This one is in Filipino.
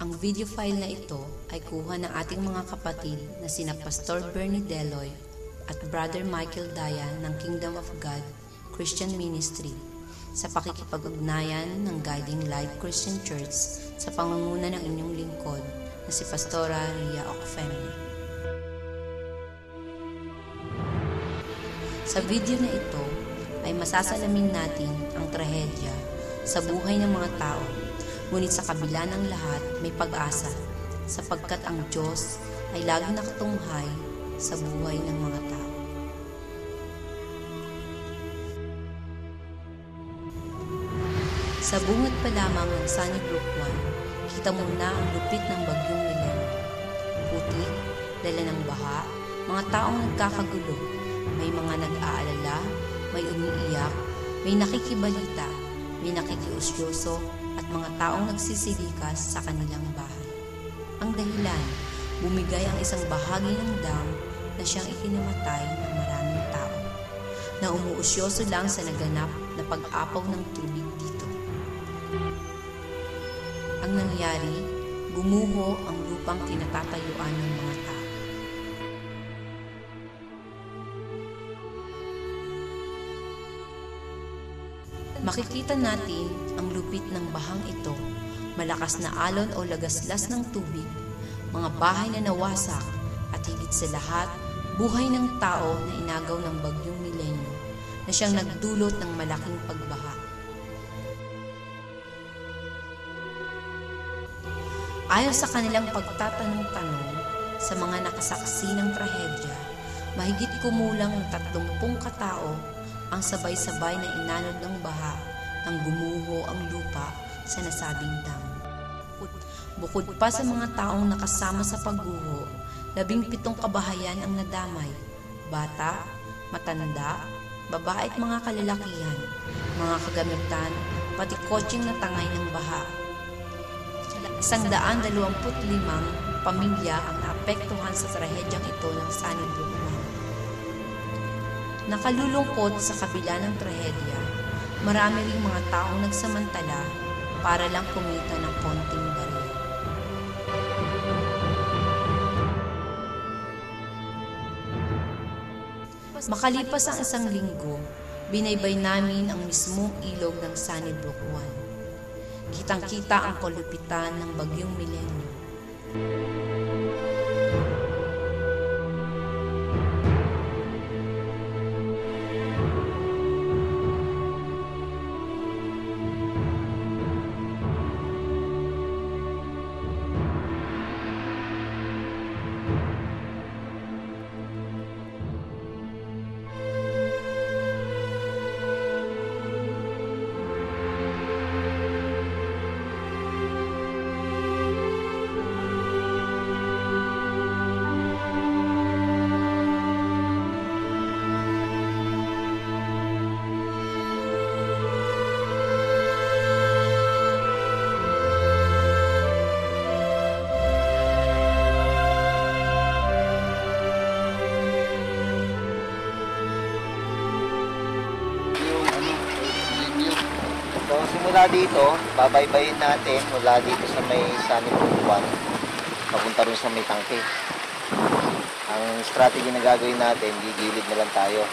Ang video file na ito ay kuha ng ating mga kapatid na sina Pastor Bernie Deloy at Brother Michael Daya ng Kingdom of God Christian Ministry sa pakikipag-ugnayan ng Guiding Light Christian Church sa pangunguna ng inyong lingkod na si Pastora Ria Ocfemia. Sa video na ito ay masasalamin natin ang trahedya sa buhay ng mga tao, ngunit sa kabila ng lahat may pag-asa sapagkat ang Diyos ay laging nakatunghay sa buhay ng mga tao. Sa bungad pa lamang ng Sunnybrook 1, kita mo na ang lupit ng bagyong Milene. Putik, dala ng baha, mga taong nagkakagulo, may mga nag-aalala, may umiiyak, may nakikibalita, may nakikiusyoso, at mga taong nagsisilikas sa kanilang bahay. Ang dahilan, bumigay ang isang bahagi ng dam na siyang ikinamatay ng maraming tao, na umuusyoso lang sa naganap na pag-apaw ng tubig dito. Ang nangyari, gumuho ang lupang kinatatayuan ng mga tao. Makikita natin ang lupit ng bahang ito, malakas na alon o lagaslas ng tubig, mga bahay na nawasak, at higit sa lahat, buhay ng tao na inagaw ng bagyong Milene na siyang nagdulot ng malaking pagbaha. Ayon sa kanilang pagtatanong-tanong sa mga nakasaksi ng trahedya, mahigit kumulang ng 30 katao ang sabay-sabay na inanod ng baha nang gumuho ang lupa sa nasabing dam. Bukod pa sa mga taong nakasama sa pagguho, 17 kabahayan ang nadamay, bata, matanda, babae at mga kalalakihan, mga kagamitan, pati kotseng natangay ng baha. 125 pamilya ang naapektuhan sa trahedyang ito ng Sunnybrook 1. Nakalulungkot sa kabila ng trahedya, marami ring mga taong nagsamantala para lang kumita ng konting barya. Makalipas ang isang linggo, binaybay namin ang mismong ilog ng Sunnybrook 1. Kitang-kita ang kalupitan ng bagyong Milene. So, simula dito, babaybayin natin mula dito sa may Sunnybrook 1 papunta rin sa may tangke. Ang strategy na gagawin natin, gigilid na lang tayo.